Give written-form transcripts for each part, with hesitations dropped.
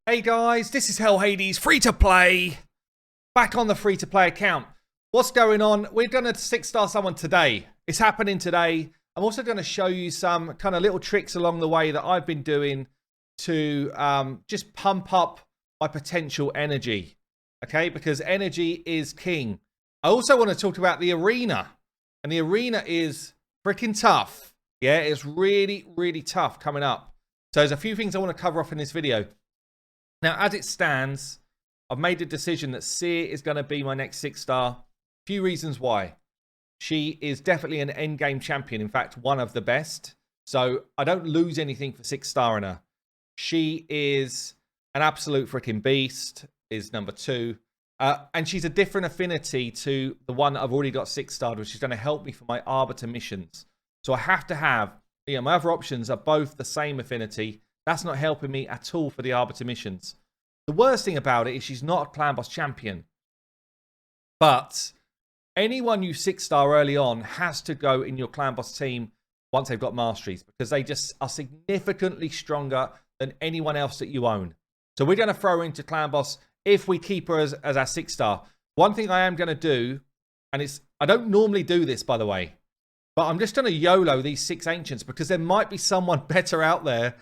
Hey guys, this is Hell Hades, free to play. Back on the free to play account. What's going on? We're going to 6-star someone today. It's happening today. I'm also going to show you some kind of little tricks along the way that I've been doing to just pump up my potential energy. Okay, because energy is king. I also want to talk about the arena. And the arena is freaking tough. Yeah, it's really, really tough coming up. So there's a few things I want to cover off in this video. Now, as it stands, I've made a decision that Seer is going to be my next 6-star. Few reasons why. She is definitely an endgame champion. In fact, one of the best. So I don't lose anything for 6-star in her. She is an absolute freaking beast, is number 2. And she's a different affinity to the one that I've already got 6-starred, which is going to help me for my Arbiter missions. So I have to have, my other options are both the same affinity. That's not helping me at all for the Arbiter missions. The worst thing about it is she's not a clan boss champion. But anyone you 6-star early on has to go in your clan boss team once they've got masteries, because they just are significantly stronger than anyone else that you own. So we're going to throw her into clan boss if we keep her as our 6-star. One thing I am going to do, and I don't normally do this, by the way, but I'm just going to YOLO these 6 ancients because there might be someone better out there.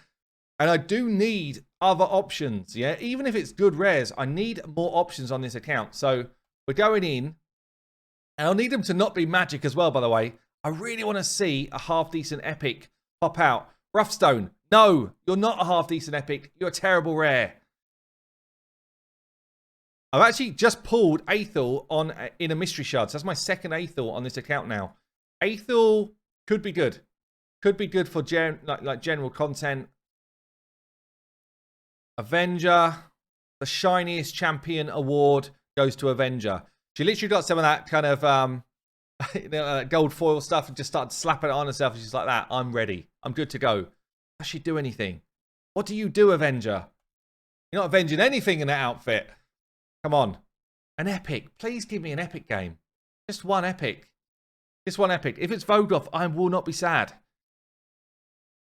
And I do need other options, yeah? Even if it's good rares, I need more options on this account. So we're going in. And I'll need them to not be magic as well, by the way. I really want to see a half-decent epic pop out. Roughstone, no, you're not a half-decent epic. You're a terrible rare. I've actually just pulled Aethel in a mystery shard. So that's my second Aethel on this account now. Aethel could be good. Could be good for like general content. Avenger, the shiniest champion award goes to Avenger. She literally got some of that kind of gold foil stuff and just started slapping it on herself. And she's like, that, I'm ready. I'm good to go. Does she do anything? What do you do, Avenger? You're not avenging anything in that outfit. Come on. An epic. Please give me an epic game. Just one epic. Just one epic. If it's Vogoth, I will not be sad.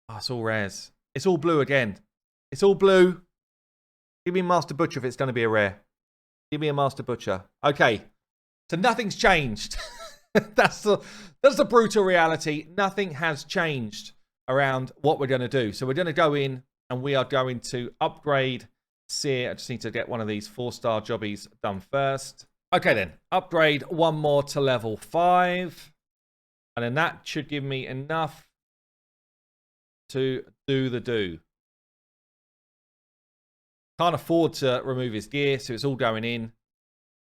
Oh, it's all rares. It's all blue again. It's all blue. Give me a Master Butcher if it's going to be a rare. Give me a Master Butcher. Okay. So nothing's changed. That's the brutal reality. Nothing has changed around what we're going to do. So we're going to go in and we are going to upgrade Seer. I just need to get one of these 4-star jobbies done first. Okay then. Upgrade one more to level 5. And then that should give me enough to do the do. Can't afford to remove his gear, so it's all going in.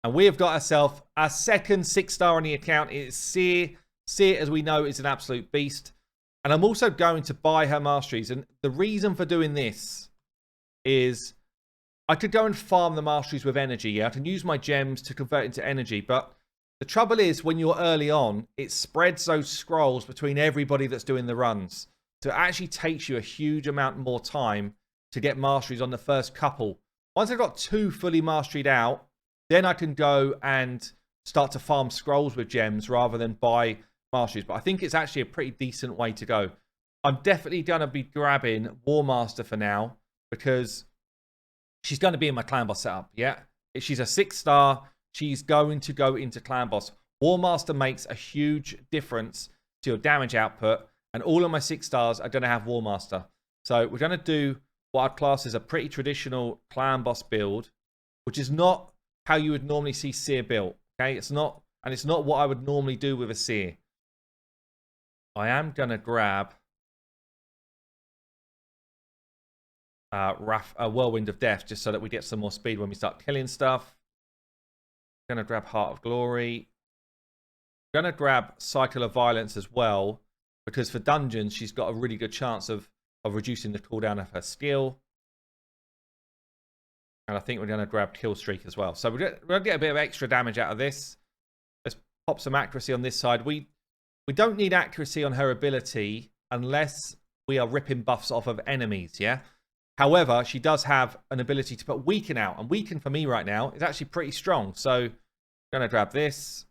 And we have got ourselves our second 6-star on the account. It's Seer. Seer, as we know, is an absolute beast. And I'm also going to buy her masteries. And the reason for doing this is I could go and farm the masteries with energy. Yeah, I can use my gems to convert into energy. But the trouble is, when you're early on, it spreads those scrolls between everybody that's doing the runs. So it actually takes you a huge amount more time to get masteries on the first couple. Once I've got 2 fully masteried out, then I can go and start to farm scrolls with gems rather than buy masteries. But I think it's actually a pretty decent way to go. I'm definitely going to be grabbing War Master for now because she's going to be in my clan boss setup. Yeah, if she's a 6-star, she's going to go into clan boss. War Master makes a huge difference to your damage output, and all of my 6-stars are going to have War Master. So we're going to do what I'd class as a pretty traditional clan boss build, which is not how you would normally see Seer built. Okay, it's not what I would normally do with a Seer. I am gonna grab Whirlwind of Death just so that we get some more speed when we start killing stuff. Gonna grab Heart of Glory. Gonna grab Cycle of Violence as well, because for dungeons she's got a really good chance of reducing the cooldown of her skill. And I think we're going to grab Kill Streak as well. So we're going to get a bit of extra damage out of this. Let's pop some accuracy on this side. We don't need accuracy on her ability unless we are ripping buffs off of enemies, yeah? However, she does have an ability to put Weaken out. And Weaken for me right now is actually pretty strong. So I'm going to grab this.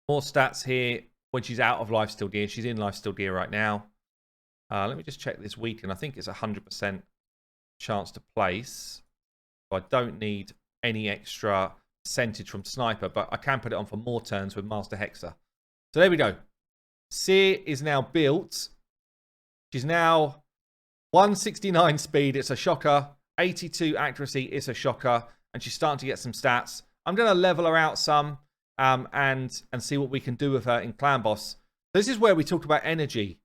More stats here when she's out of Lifesteal Gear. She's in Lifesteal Gear right now. Let me just check this Weaken. I think it's 100%. chance to place. So I don't need any extra percentage from Sniper, but I can put it on for more turns with Master Hexer. So there we go. Seer is now built. She's now 169 speed. It's a shocker. 82 accuracy. It's a shocker. And she's starting to get some stats. I'm going to level her out some and see what we can do with her in Clan Boss. This is where we talk about energy.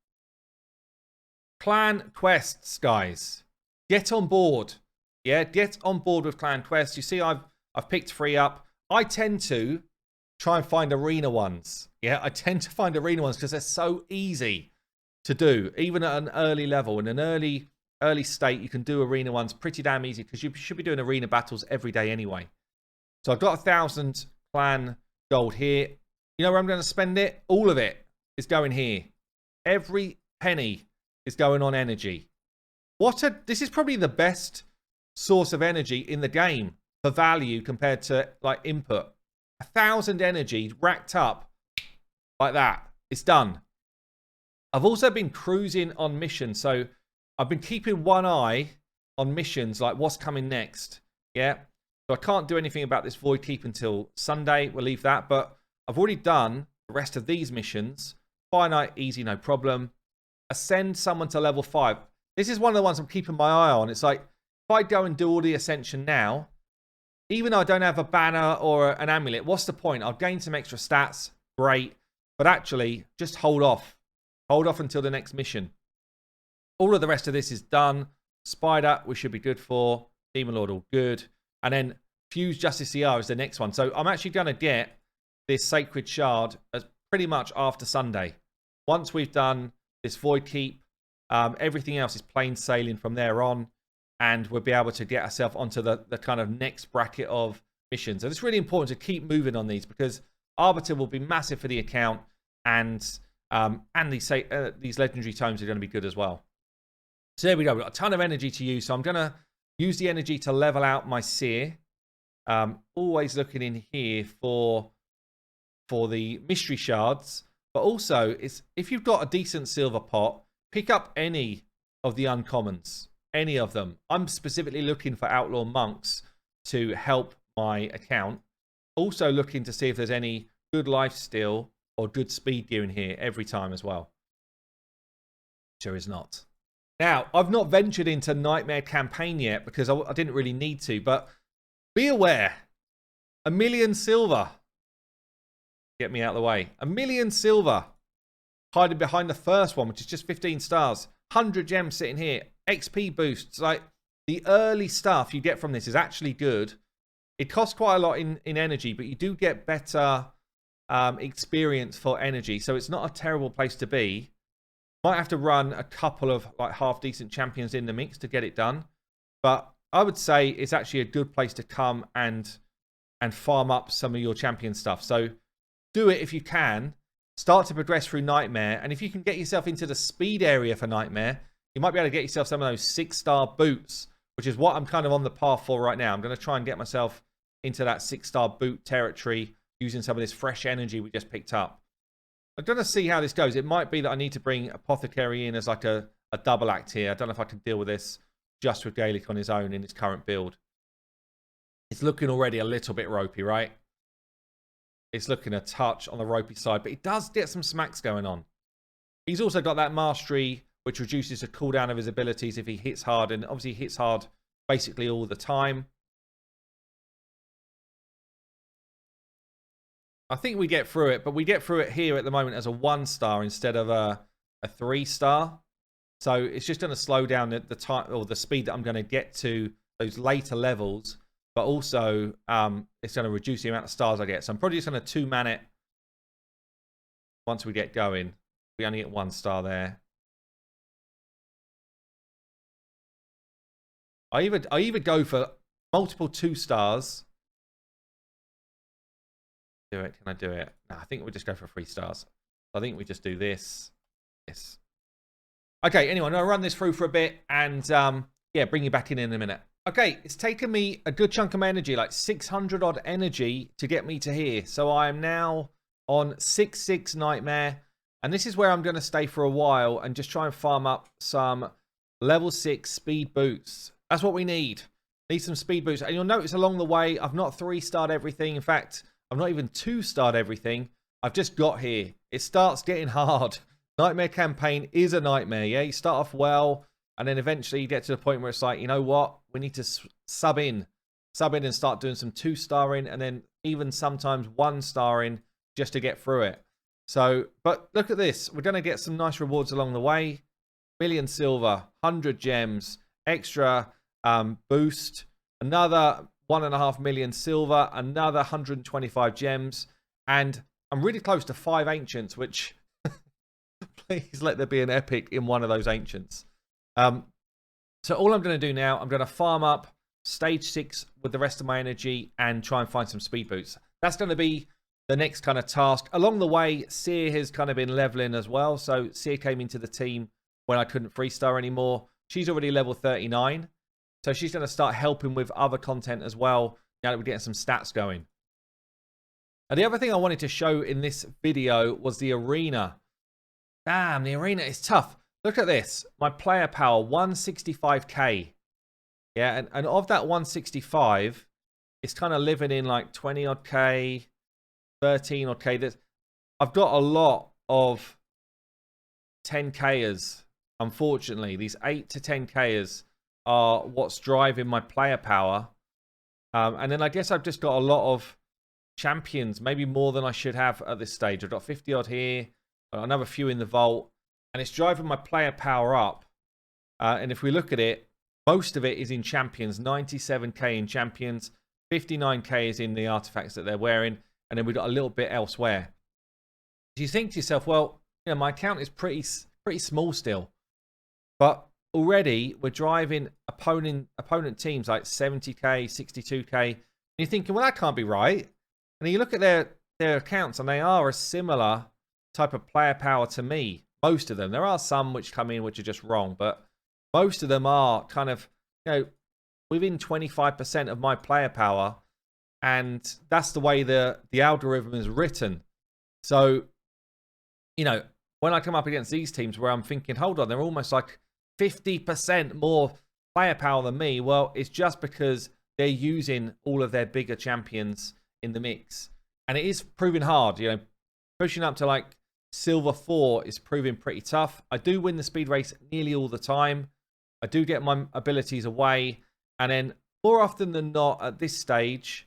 Clan quests, guys. Get on board. Yeah, get on board with Clan quests. You see, I've picked 3 up. I tend to try and find arena ones. Yeah, I tend to find arena ones because they're so easy to do. Even at an early level, in an early state, you can do arena ones pretty damn easy because you should be doing arena battles every day anyway. So I've got 1,000 clan gold here. You know where I'm going to spend it? All of it is going here. Every penny is going on energy. This is probably the best source of energy in the game for value compared to like input. 1,000 energy racked up like that. It's done. I've also been cruising on missions, so I've been keeping one eye on missions, like what's coming next. Yeah, so I can't do anything about this Void Keep until Sunday. We'll leave that, but I've already done the rest of these missions. Finite, easy, no problem. Ascend someone to level 5. This is one of the ones I'm keeping my eye on. It's like, if I go and do all the Ascension now, even though I don't have a banner or an amulet, what's the point? I'll gain some extra stats. Great. But actually, just hold off. Hold off until the next mission. All of the rest of this is done. Spider, we should be good for. Demon Lord, all good. And then Fuse Justice CR is the next one. So I'm actually going to get this Sacred Shard as pretty much after Sunday. Once we've done this Void Keep, everything else is plain sailing from there on. And we'll be able to get ourselves onto the kind of next bracket of missions. And it's really important to keep moving on these because Arbiter will be massive for the account. And these legendary tomes are going to be good as well. So there we go. We've got a ton of energy to use. So I'm going to use the energy to level out my Seer. Always looking in here for the mystery shards. But also, if you've got a decent silver pot, pick up any of the uncommons. Any of them. I'm specifically looking for Outlaw Monks to help my account. Also looking to see if there's any good lifesteal or good speed gear in here every time as well. Sure is not. Now, I've not ventured into Nightmare campaign yet because I didn't really need to, but be aware. 1 million silver. Get me out of the way. 1 million silver. Hiding behind the first one, which is just 15 stars. 100 gems sitting here. XP boosts. Like, the early stuff you get from this is actually good. It costs quite a lot in energy, but you do get better experience for energy. So it's not a terrible place to be. Might have to run a couple of like half-decent champions in the mix to get it done. But I would say it's actually a good place to come and farm up some of your champion stuff. So do it if you can. Start to progress through Nightmare. And if you can get yourself into the speed area for Nightmare, you might be able to get yourself some of those 6-star boots, which is what I'm kind of on the path for right now. I'm going to try and get myself into that 6-star boot territory using some of this fresh energy we just picked up. I'm going to see how this goes. It might be that I need to bring Apothecary in as like a double act here. I don't know if I can deal with this just with Gaelic on his own in his current build. It's looking already a little bit ropey, right? It's looking a touch on the ropey side, but he does get some smacks going on. He's also got that mastery, which reduces the cooldown of his abilities if he hits hard, and obviously he hits hard basically all the time. I think we get through it, but we get through it here at the moment as a 1-star instead of a 3-star. So it's just going to slow down the time or the speed that I'm going to get to those later levels, but also it's going to reduce the amount of stars I get. So I'm probably just going to 2-man it once we get going. We only get 1 star there. I either go for multiple 2 stars. Do it? Can I do it? No, I think we'll just go for 3 stars. I think we just do this. Yes. Okay, anyway, I'm going to run this through for a bit and yeah, bring you back in a minute. Okay, it's taken me a good chunk of my energy, like 600 odd energy to get me to here. So I am now on 6-6 Nightmare. And this is where I'm going to stay for a while and just try and farm up some level 6 speed boots. That's what we need. Need some speed boosts. And you'll notice along the way, I've not 3-starred everything. In fact, I've not even 2-starred everything. I've just got here. It starts getting hard. Nightmare campaign is a nightmare, yeah? You start off well, and then eventually you get to the point where it's like, you know what? We need to sub in and start doing some 2-starring, and then even sometimes 1-starring just to get through it. So, but look at this. We're going to get some nice rewards along the way. 1,000,000 silver, 100 gems, extra boost, another 1.5 million silver, another 125 gems, and I'm really close to 5 ancients, which please let there be an epic in one of those ancients. So all I'm going to do now, I'm going to farm up stage 6 with the rest of my energy and try and find some speed boosts. That's going to be the next kind of task. Along the way, Seer has kind of been leveling as well. So Seer came into the team when I couldn't 3-star anymore. She's already level 39. So she's going to start helping with other content as well now that we're getting some stats going. And the other thing I wanted to show in this video was the arena. Damn, the arena is tough. Look at this. My player power, 165k. Yeah, and of that 165, it's kind of living in like 20 odd K, 13 odd K. I've got a lot of 10kers, unfortunately. These 8 to 10kers are what's driving my player power. And then I guess I've just got a lot of champions, maybe more than I should have at this stage. I've got 50 odd here, another few in the vault, and it's driving my player power up. And if we look at it, most of it is in champions. 97k in champions, 59k is in the artifacts that they're wearing, and then we've got a little bit elsewhere. So you think to yourself, well, you know, my account is pretty small still, but already we're driving opponent teams like 70k, 62k, and you're thinking, well, that can't be right. And you look at their accounts, and they are a similar type of player power to me. Most of them. There are some which come in which are just wrong, but most of them are kind of, you know, within 25% of my player power, and that's the way the algorithm is written. So, you know, when I come up against these teams where I'm thinking, hold on, they're almost like 50% more player power than me, well, it's just because they're using all of their bigger champions in the mix. And it is proving hard, you know, pushing up to like silver 4 is proving pretty tough. I do win the speed race nearly all the time. I do get my abilities away, and then more often than not at this stage,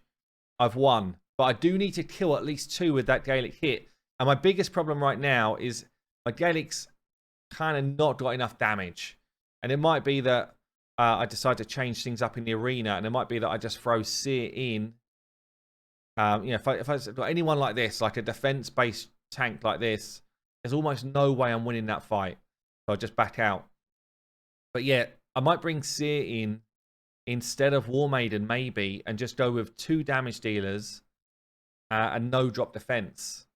I've won. But I do need to kill at least 2 with that Gaelic hit. And my biggest problem right now is my Gaelic's kind of not got enough damage. And it might be that I decide to change things up in the arena, and it might be that I just throw Seer in. You know, if I've got anyone like this, like a defense-based tank like this, there's almost no way I'm winning that fight. So I'll just back out. But yeah, I might bring Seer in instead of War Maiden, maybe, and just go with 2 damage dealers and no drop defense.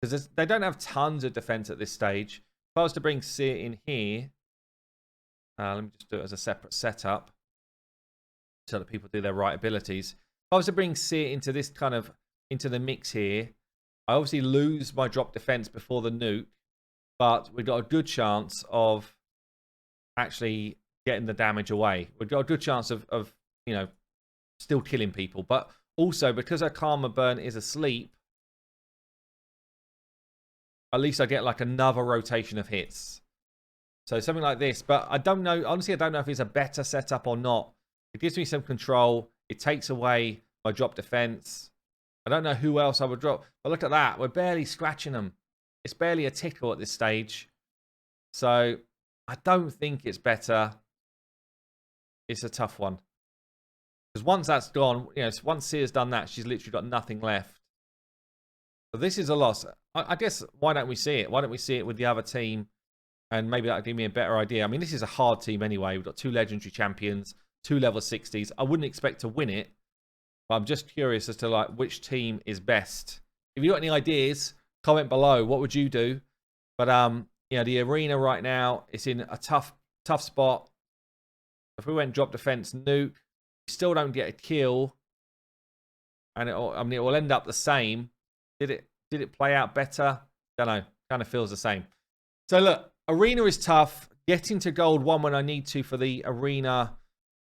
Because they don't have tons of defense at this stage. If I was to bring Seer in here, let me just do it as a separate setup so that people do their right abilities. If I was to bring Seer into this kind of, into the mix here, I obviously lose my drop defense before the nuke, but we've got a good chance of actually getting the damage away. We've got a good chance of you know, still killing people. But also, because her Karma Burn is asleep, at least I get like another rotation of hits. So something like this. But I don't know, honestly, I don't know if it's a better setup or not. It gives me some control. It takes away my drop defense. I don't know who else I would drop. But look at that. We're barely scratching them. It's barely a tickle at this stage. So I don't think it's better. It's a tough one. Because once that's gone, you know, once Seer's done that, she's literally got nothing left. So this is a loss. I guess, why don't we see it? Why don't we see it with the other team? And maybe that'll give me a better idea. I mean, this is a hard team anyway. We've got 2 legendary champions, 2 level 60s. I wouldn't expect to win it. But I'm just curious as to like which team is best. If you've got any ideas, comment below. What would you do? But you know, the arena right now, it's in a tough spot. If we went drop defense nuke, we still don't get a kill. And it will end up the same. Did it play out better? Don't know. Kind of feels the same. So look, arena is tough. Getting to gold 1 when I need to for the arena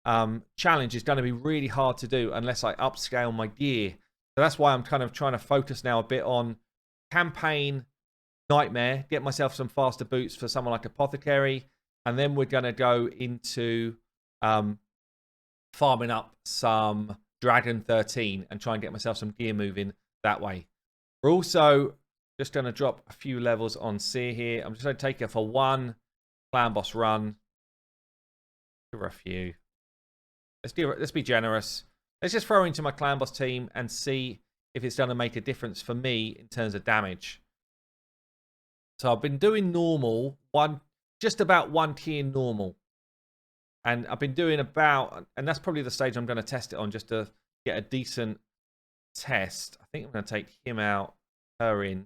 challenge is going to be really hard to do unless I upscale my gear. So that's why I'm kind of trying to focus now a bit on campaign nightmare, get myself some faster boots for someone like Apothecary, and then we're going to go into farming up some Dragon 13 and try and get myself some gear moving that way. We're also just going to drop a few levels on Seer here. I'm just going to take her for one clan boss run. Give her a few. Let's be generous. Let's just throw into my clan boss team and see if it's going to make a difference for me in terms of damage. So I've been doing normal, just about 1 tier normal. And I've been doing about, and that's probably the stage I'm going to test it on just to get a decent test. I think I'm going to take him out, her in,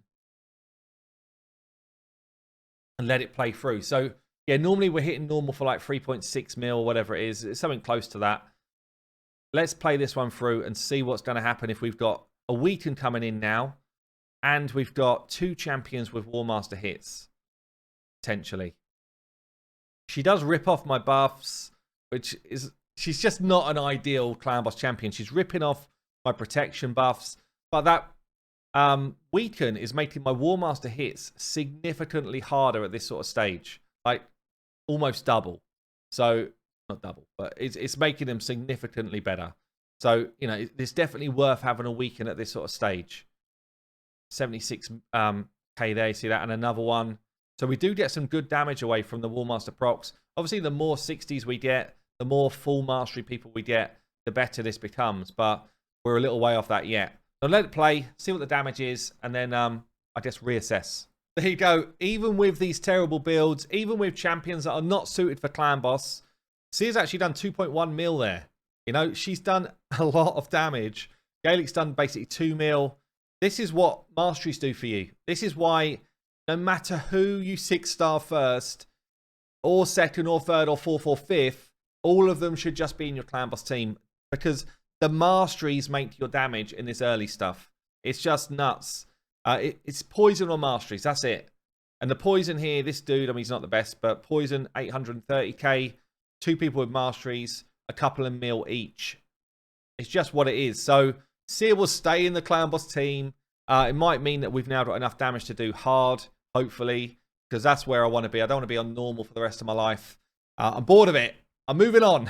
and let it play through. So yeah, normally we're hitting normal for like 3.6 mil, whatever it is. It's something close to that. Let's play this one through and see what's going to happen if we've got a Weaken coming in now, and we've got 2 champions with War Master hits, potentially. She does rip off my buffs, which is, she's just not an ideal clan boss champion. She's ripping off my protection buffs, but that Weaken is making my War Master hits significantly harder at this sort of stage. Like, almost double. So, not double, but it's making them significantly better. So, you know, it's definitely worth having a Weaken at this sort of stage. 76k there, you see that, and another one. So we do get some good damage away from the War Master procs. Obviously, the more 60s we get, the more full mastery people we get, the better this becomes. But we're a little way off that yet. So let it play, see what the damage is, and then I guess reassess. There you go. Even with these terrible builds, even with champions that are not suited for clan boss, Seer's actually done 2.1 mil there. You know, she's done a lot of damage. Gaelic's done basically 2 mil. This is what masteries do for you. This is why no matter who you 6-star first, or second, or third, or fourth, or fifth, all of them should just be in your clan boss team. Because the masteries make your damage in this early stuff. It's just nuts. It's poison or masteries. That's it. And the poison here, this dude, I mean, he's not the best, but poison, 830k. 2 people with masteries, a couple of mil each. It's just what it is. So Seer will stay in the clan boss team. It might mean that we've now got enough damage to do hard, hopefully, because that's where I want to be. I don't want to be on normal for the rest of my life. I'm bored of it. I'm moving on.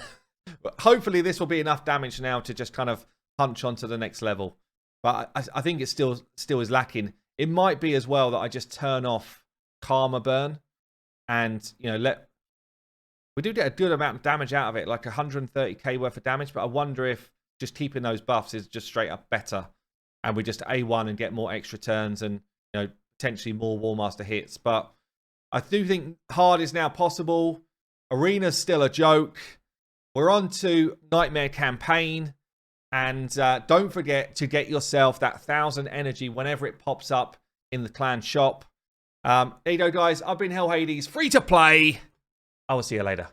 But hopefully this will be enough damage now to just kind of punch on to the next level. But I think it still is lacking. It might be as well that I just turn off Karma Burn and, you know, we do get a good amount of damage out of it, like 130k worth of damage, but I wonder if just keeping those buffs is just straight up better. And we just A1 and get more extra turns and, you know, potentially more War Master hits. But I do think hard is now possible. Arena's still a joke. We're on to Nightmare Campaign. And don't forget to get yourself that 1,000 energy whenever it pops up in the clan shop. There you go, guys. I've been Hell Hades, free to play. I will see you later.